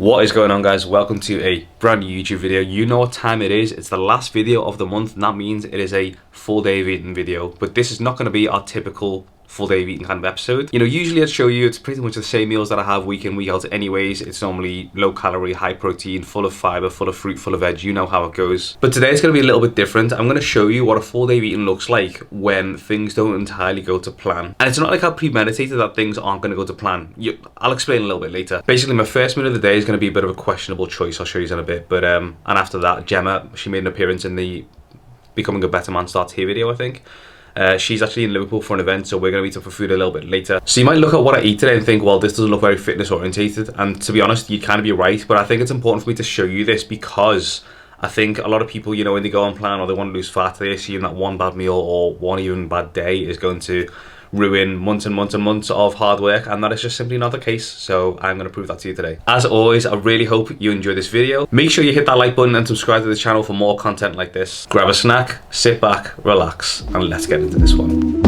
What is going on, guys? Welcome to a brand new YouTube video. You know what time it is. It's the last video of the month, and that means it is a full day of eating video. But this is not going to be our typical full day of eating kind of episode. You know, usually I'd show you it's pretty much the same meals that I have week in, week out anyways. It's normally low calorie, high protein, full of fiber, full of fruit, full of veg. You know how it goes. But today it's going to be a little bit different. I'm going to show you what a full day of eating looks like when things don't entirely go to plan. And it's not like how premeditated that things aren't going to go to plan. I'll explain a little bit later. Basically, my first meal of the day is going to be a bit of a questionable choice. I'll show you in a bit. But and after that, Gemma, she made an appearance in the Becoming a Better Man Starts Here video, I think. She's actually in Liverpool for an event, so we're going to meet up for food a little bit later. So you might look at what I eat today and think, well, this doesn't look very fitness orientated. And to be honest, you'd kind of be right. But I think it's important for me to show you this because I think a lot of people, you know, when they go on plan or they want to lose fat, they assume that one bad meal or one even bad day is going to ruin months and months and months of hard work, and that is just simply not the case. So I'm going to prove that to you today. As always, I really hope you enjoy this video. Make sure you hit that like button and subscribe to the channel for more content like this. Grab a snack, sit back, relax, and let's get into this one.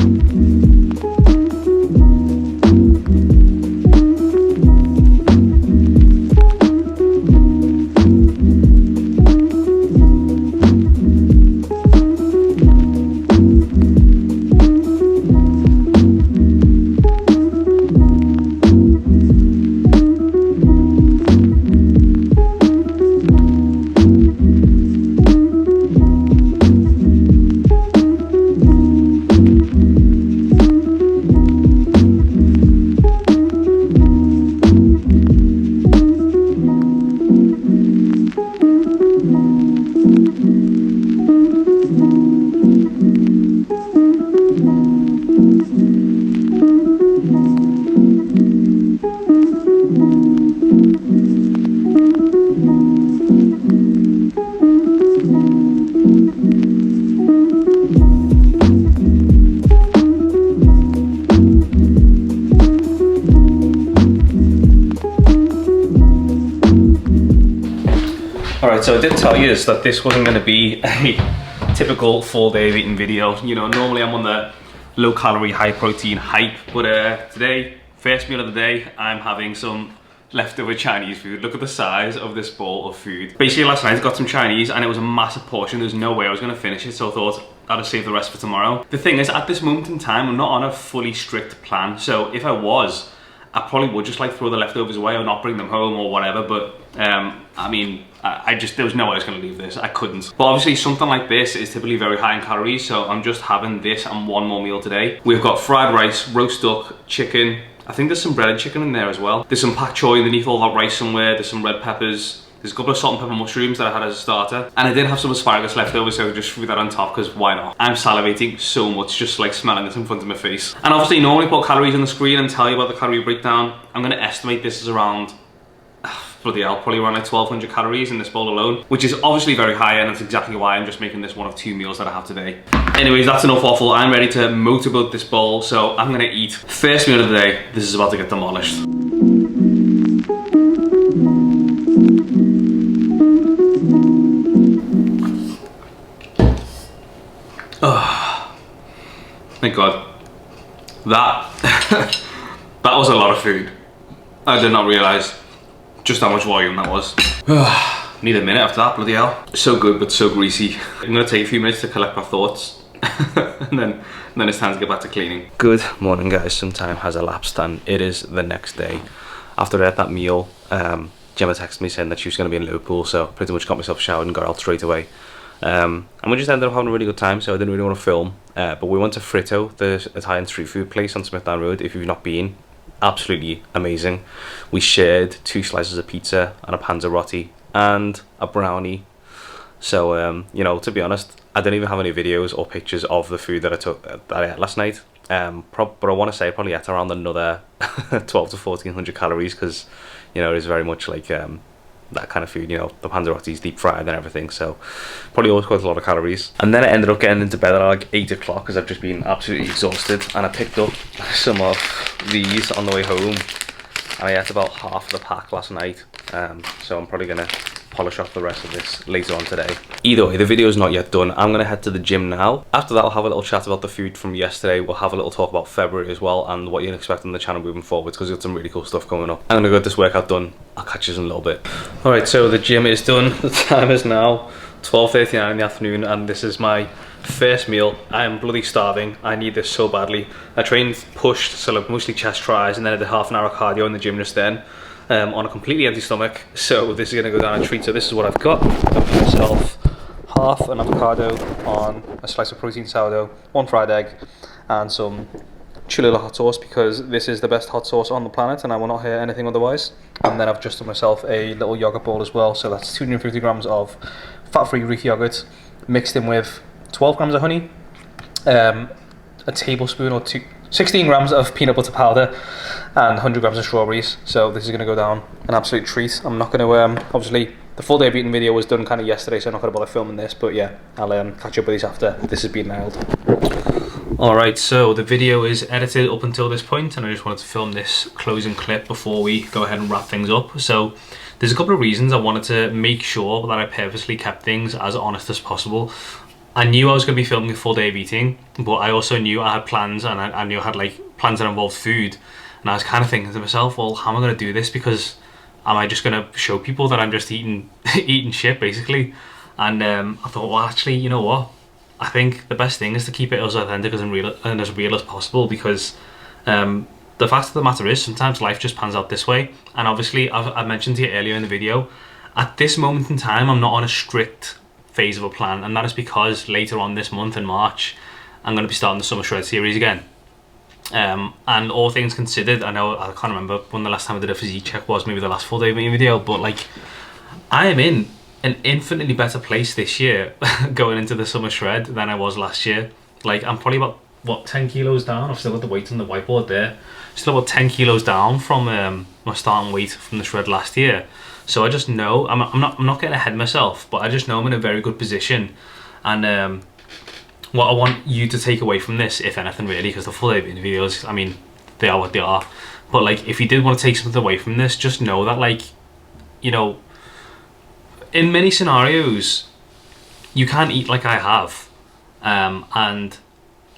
Alright, so I did tell you that this wasn't going to be a typical full day of eating video. You know, normally I'm on the low calorie, high protein hype, but today, first meal of the day, I'm having some leftover Chinese food. Look at the size of this bowl of food. Basically, last night I got some Chinese and it was a massive portion. There's no way I was going to finish it, so I thought I'd save the rest for tomorrow. The thing is, at this moment in time, I'm not on a fully strict plan, so if I was, I probably would just like throw the leftovers away or not bring them home or whatever, but I mean, there was no way I was going to leave this. I couldn't. But obviously something like this is typically very high in calories, so I'm just having this and one more meal today. We've got fried rice, roast duck, chicken. I think there's some breaded chicken in there as well. There's some pak choy underneath all that rice somewhere. There's some red peppers. There's a couple of salt and pepper mushrooms that I had as a starter. And I did have some asparagus left over, so I just threw that on top because why not? I'm salivating so much just like smelling this in front of my face. And obviously normally put calories on the screen and tell you about the calorie breakdown. I'm going to estimate this is around, bloody hell, probably around like 1200 calories in this bowl alone, which is obviously very high, and that's exactly why I'm just making this one of two meals that I have today. Anyways, that's enough waffle. I'm ready to motorboat this bowl, so I'm going to eat. First meal of the day, this is about to get demolished. Oh, thank God. That was a lot of food. I did not realise just how much volume that was. Need a minute after that, bloody hell. So good, but so greasy. I'm gonna take a few minutes to collect my thoughts. and then it's time to get back to cleaning. Good morning, guys. Some time has elapsed and it is the next day. After I had that meal, Gemma texted me saying that she was gonna be in Liverpool, so pretty much got myself showered and got out straight away. And we just ended up having a really good time, so I didn't really want to film. But we went to Fritto, the Italian street food place on Smithdown Road. If you've not been, absolutely amazing. We shared 2 slices of pizza and a panzerotti and a brownie. So you know, to be honest, I didn't even have any videos or pictures of the food that I ate last night. But I want to say I probably ate around another 12 to 1400 calories because, you know, it is very much like that kind of food, you know, the panzerotti's deep fried and everything, so probably always quite a lot of calories. And then I ended up getting into bed at like 8 o'clock because I've just been absolutely exhausted, and I picked up some of these on the way home, and I ate about half of the pack last night, so I'm probably gonna polish off the rest of this later on today. Either way, the video is not yet done. I'm gonna head to the gym now. After that, I'll have a little chat about the food from yesterday. We'll have a little talk about February as well and what you can expect on the channel moving forward, because we've got some really cool stuff coming up. I'm gonna get this workout done. I'll catch you in a little bit. All right, so the gym is done. The time is now 12:39 in the afternoon, and this is my first meal. I am bloody starving. I need this so badly. I trained pushed, so like mostly chest tries, and then I did half an hour of cardio in the gym just then, on a completely empty stomach. So this is gonna go down a treat. So this is what I've got. I've got myself half an avocado on a slice of protein sourdough, 1 fried egg, and some Cholula hot sauce, because this is the best hot sauce on the planet and I will not hear anything otherwise. And then I've just done myself a little yogurt bowl as well. So that's 250 grams of fat-free Greek yogurt mixed in with 12 grams of honey, a tablespoon or 16 grams of peanut butter powder, and 100 grams of strawberries. So this is going to go down an absolute treat. I'm not going to, obviously, the full day of eating video was done kind of yesterday, so I'm not going to bother filming this, but yeah, I'll catch up with these after this has been nailed. Alright, so the video is edited up until this point, and I just wanted to film this closing clip before we go ahead and wrap things up. So there's a couple of reasons I wanted to make sure that I purposely kept things as honest as possible. I knew I was going to be filming a full day of eating, but I also knew I had plans, and I knew I had like plans that involved food. And I was kind of thinking to myself, well, how am I going to do this? Because am I just going to show people that I'm just eating shit, basically? And I thought, well, actually, you know what? I think the best thing is to keep it as authentic and as real as possible, because the fact of the matter is sometimes life just pans out this way. And obviously, I mentioned to you earlier in the video, at this moment in time, I'm not on a strict phase of a plan, and that is because later on this month in March I'm going to be starting the Summer Shred series again. And all things considered, I can't remember when the last time I did a physique check was, maybe the last full day of video, but like, I am in an infinitely better place this year going into the Summer Shred than I was last year. Like, I'm probably about, what, 10 kilos down. I've still got the weight on the whiteboard there. Still about 10 kilos down from my starting weight from the Shred last year. So I just know, I'm not getting ahead of myself, but I just know I'm in a very good position. And what I want you to take away from this, if anything really, because the full day videos, I mean, they are what they are. But like, if you did want to take something away from this, just know that, like, you know, in many scenarios, you can't eat like I have. And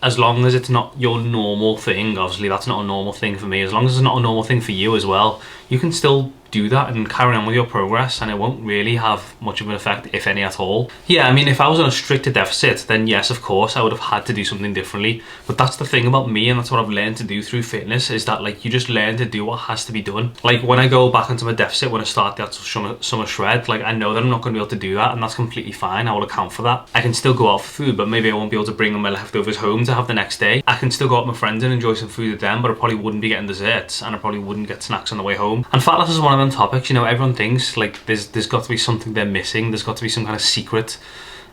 as long as it's not your normal thing, obviously that's not a normal thing for me, as long as it's not a normal thing for you as well, you can still do that and carry on with your progress, and it won't really have much of an effect, if any at all. Yeah, I mean, if I was on a stricter deficit, then yes, of course, I would have had to do something differently. But that's the thing about me, and that's what I've learned to do through fitness, is that, like, you just learn to do what has to be done. Like, when I go back into my deficit, when I start that summer shred, like, I know that I'm not going to be able to do that, and that's completely fine. I will account for that. I can still go out for food, but maybe I won't be able to bring my leftovers home to have the next day. I can still go out with my friends and enjoy some food with them, but I probably wouldn't be getting desserts, and I probably wouldn't get snacks on the way home. And fat loss is one of them topics, you know, everyone thinks like there's got to be something they're missing, there's got to be some kind of secret,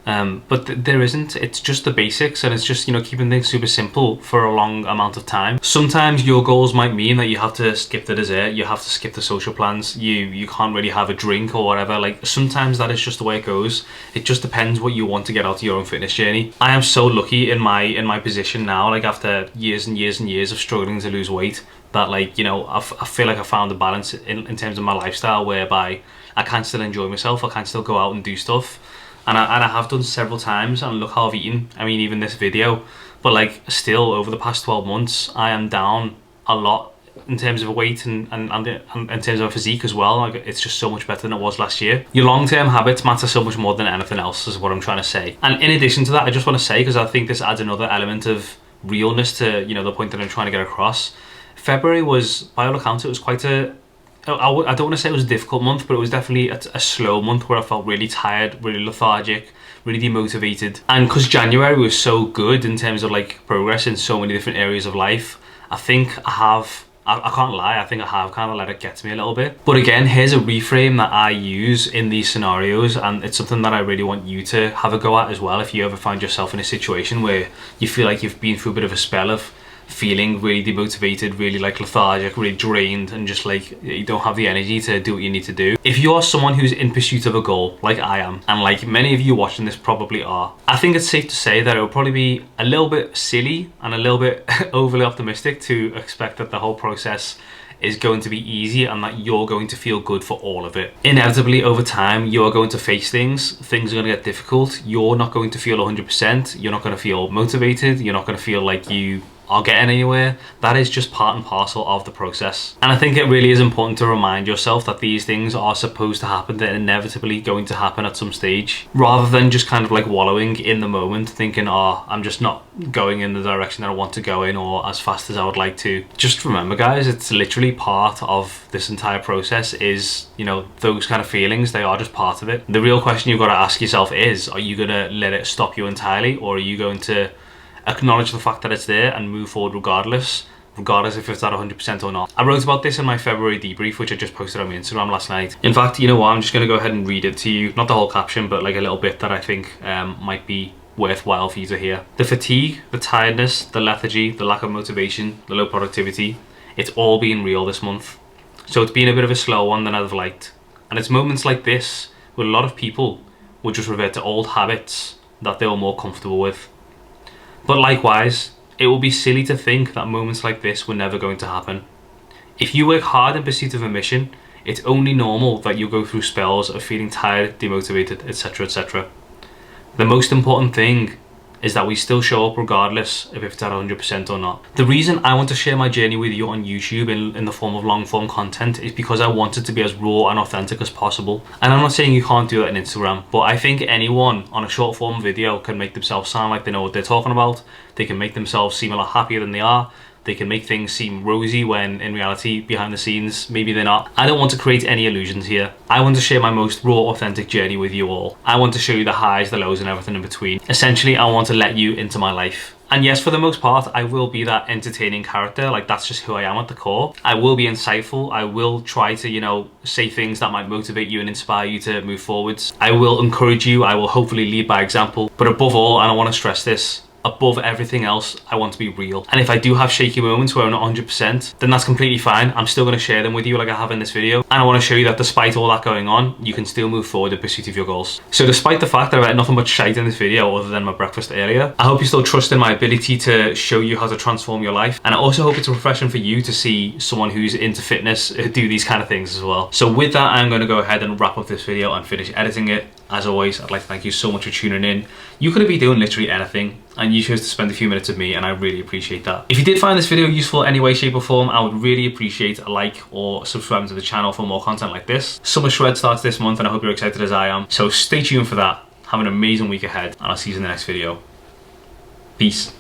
but there isn't. It's just the basics, and it's just, you know, keeping things super simple for a long amount of time. Sometimes your goals might mean that you have to skip the dessert, you have to skip the social plans, you can't really have a drink or whatever. Like, sometimes that is just the way it goes. It just depends what you want to get out of your own fitness journey. I am so lucky in my position now, like after years and years and years of struggling to lose weight, that, like, you know, I feel like I found a balance in terms of my lifestyle, whereby I can still enjoy myself, I can still go out and do stuff, and I have done several times, and look how I've eaten. I mean, even this video, but like, still over the past 12 months I am down a lot in terms of weight and in terms of physique as well. Like, it's just so much better than it was last year. Your long-term habits matter so much more than anything else, is what I'm trying to say. And in addition to that, I just want to say, because I think this adds another element of realness to, you know, the point that I'm trying to get across, February was, by all accounts, it was quite a, I don't want to say it was a difficult month, but it was definitely a slow month where I felt really tired, really lethargic, really demotivated. And because January was so good in terms of like progress in so many different areas of life, I think I can't lie, I think I have kind of let it get to me a little bit. But again, here's a reframe that I use in these scenarios, and it's something that I really want you to have a go at as well, if you ever find yourself in a situation where you feel like you've been through a bit of a spell of feeling really demotivated, really like lethargic, really drained, and just like you don't have the energy to do what you need to do. If you are someone who's in pursuit of a goal, like I am, and like many of you watching this probably are, I think it's safe to say that it will probably be a little bit silly and a little bit overly optimistic to expect that the whole process is going to be easy and that you're going to feel good for all of it. Inevitably, over time, you're going to face things are going to get difficult, you're not going to feel 100%, you're not going to feel motivated, you're not going to feel like you are getting anywhere. That is just part and parcel of the process. And I think it really is important to remind yourself that these things are supposed to happen, they're inevitably going to happen at some stage, rather than just kind of like wallowing in the moment thinking, oh, I'm just not going in the direction that I want to go in or as fast as I would like to. Just remember, guys, it's literally part of this entire process is, you know, those kind of feelings, they are just part of it. The real question you've got to ask yourself is, are you going to let it stop you entirely, or are you going to acknowledge the fact that it's there and move forward regardless if it's at 100% or not. I wrote about this in my February debrief, which I just posted on my Instagram last night. In fact, you know what, I'm just going to go ahead and read it to you. Not the whole caption, but like a little bit that I think might be worthwhile for you to hear. The fatigue, the tiredness, the lethargy, the lack of motivation, the low productivity, it's all been real this month. So it's been a bit of a slower one than I'd have liked. And it's moments like this where a lot of people will just revert to old habits that they were more comfortable with. But likewise, it will be silly to think that moments like this were never going to happen. If you work hard in pursuit of a mission, it's only normal that you'll go through spells of feeling tired, demotivated, etc, etc. The most important thing is that we still show up regardless of if it's at 100% or not. The reason I want to share my journey with you on YouTube in the form of long form content is because I want it to be as raw and authentic as possible. And I'm not saying you can't do that on Instagram, but I think anyone on a short form video can make themselves sound like they know what they're talking about. They can make themselves seem a lot happier than they are. They can make things seem rosy when in reality, behind the scenes, maybe they're not. I don't want to create any illusions here. I want to share my most raw, authentic journey with you all. I want to show you the highs, the lows, and everything in between. Essentially, I want to let you into my life. And yes, for the most part, I will be that entertaining character. Like, that's just who I am at the core. I will be insightful. I will try to, you know, say things that might motivate you and inspire you to move forwards. I will encourage you. I will hopefully lead by example. But above all, and I want to stress this, above everything else, I want to be real. And if I do have shaky moments where I'm not 100%, then that's completely fine. I'm still going to share them with you like I have in this video. And I want to show you that despite all that going on, you can still move forward in pursuit of your goals. So despite the fact that I've had nothing but shite in this video other than my breakfast earlier, I hope you still trust in my ability to show you how to transform your life. And I also hope it's refreshing for you to see someone who's into fitness do these kind of things as well. So with that, I'm going to go ahead and wrap up this video and finish editing it. As always, I'd like to thank you so much for tuning in. You could be doing literally anything, and you chose to spend a few minutes with me, and I really appreciate that. If you did find this video useful in any way, shape or form, I would really appreciate a like or subscribing to the channel for more content like this. Summer Shred starts this month, and I hope you're excited as I am. So stay tuned for that. Have an amazing week ahead, and I'll see you in the next video. Peace.